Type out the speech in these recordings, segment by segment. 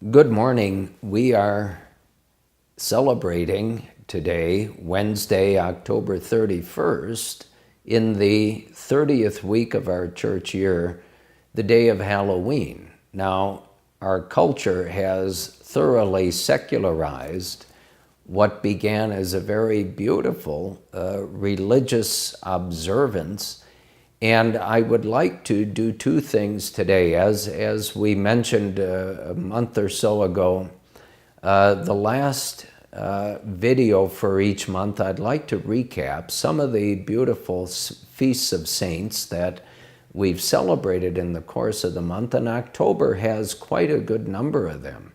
Good morning. We are celebrating today, Wednesday, October 31st, in the 30th week of our church year, the day of Halloween. Now, our culture has thoroughly secularized what began as a very beautiful religious observance. And I would like to do two things today. As we mentioned a month or so ago, the last video for each month, I'd like to recap some of the beautiful feasts of saints that we've celebrated in the course of the month, and October has quite a good number of them.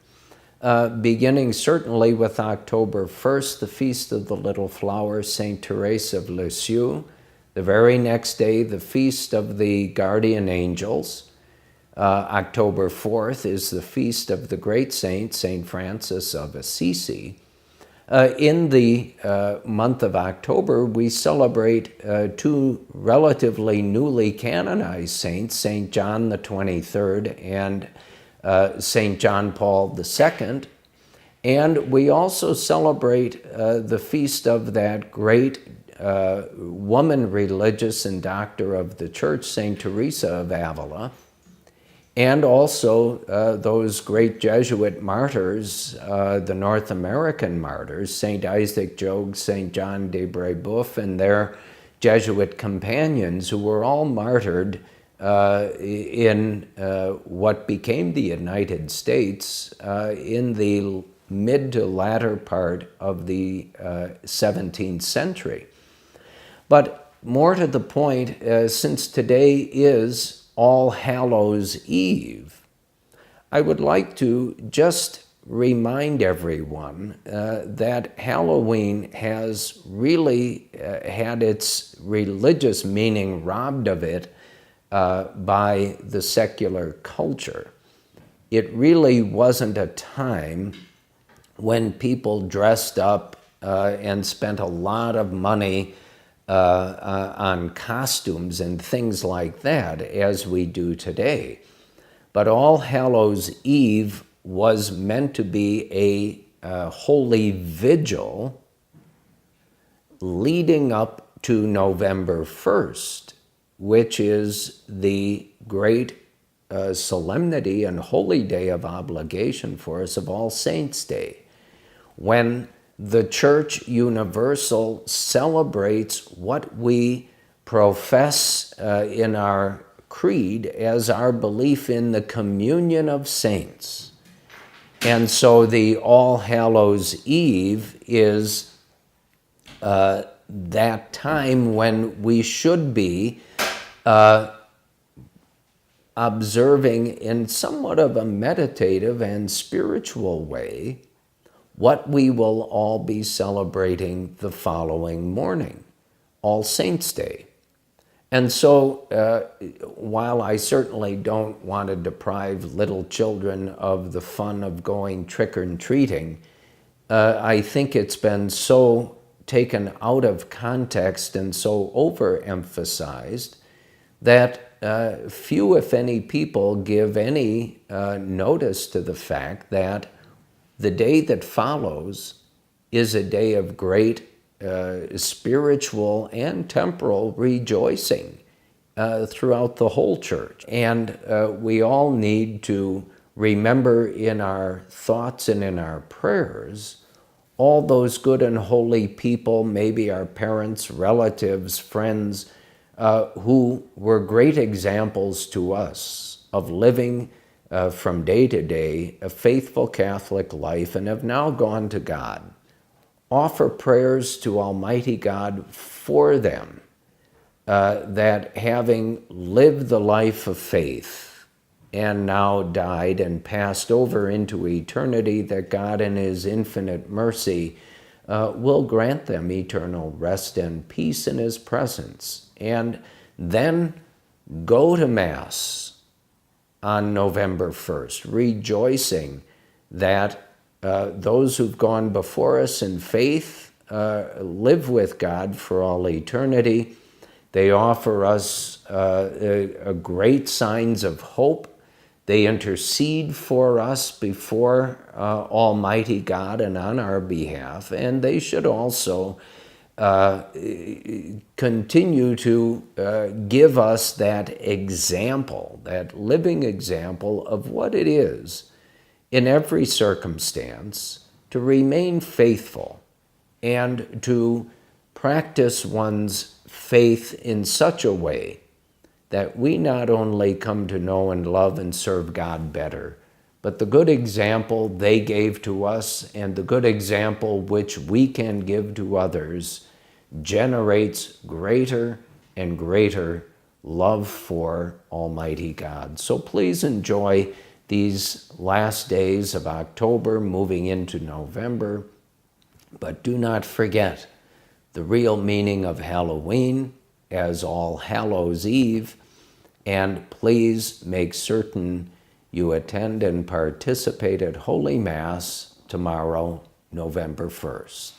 Beginning certainly with October 1st, the Feast of the Little Flower, St. Therese of Lisieux. The very next day, the Feast of the Guardian Angels. October 4th is the Feast of the Great Saint, St. Francis of Assisi. In the month of October, we celebrate two relatively newly canonized saints, St. John the 23rd and St. John Paul II. And we also celebrate the feast of that great woman religious and doctor of the church, St. Teresa of Avila, and also those great Jesuit martyrs, the North American martyrs, St. Isaac Jogues, St. John de Brebeuf, and their Jesuit companions, who were all martyred in what became the United States in the mid to latter part of the 17th century. But more to the point, since today is All Hallows Eve, I would like to just remind everyone that Halloween has really had its religious meaning robbed of it by the secular culture. It really wasn't a time when people dressed up and spent a lot of money on costumes and things like that, as we do today. But All Hallows Eve was meant to be a holy vigil leading up to November 1st, which is the great solemnity and holy day of obligation for us of All Saints' Day, when the Church Universal celebrates what we profess in our creed as our belief in the communion of saints. And so the All Hallows Eve is that time when we should be observing in somewhat of a meditative and spiritual way what we will all be celebrating the following morning, All Saints' Day. And so while I certainly don't want to deprive little children of the fun of going trick-or-treating, I think it's been so taken out of context and so overemphasized that few, if any, people give any notice to the fact that the day that follows is a day of great spiritual and temporal rejoicing throughout the whole church. And we all need to remember in our thoughts and in our prayers all those good and holy people, maybe our parents, relatives, friends, who were great examples to us of living from day to day a faithful Catholic life and have now gone to God. Offer prayers to Almighty God for them, that having lived the life of faith and now died and passed over into eternity, that God in His infinite mercy will grant them eternal rest and peace in His presence. And then go to Mass on November 1st, rejoicing that those who've gone before us in faith live with God for all eternity. They offer us great signs of hope They intercede for us before Almighty God and on our behalf, and they should also continue to give us that example, that living example of what it is in every circumstance to remain faithful and to practice one's faith in such a way that we not only come to know and love and serve God better, but the good example they gave to us and the good example which we can give to others generates greater and greater love for Almighty God. So please enjoy these last days of October, moving into November, but do not forget the real meaning of Halloween as All Hallows Eve, and please make certain you attend and participate at Holy Mass tomorrow, November 1st.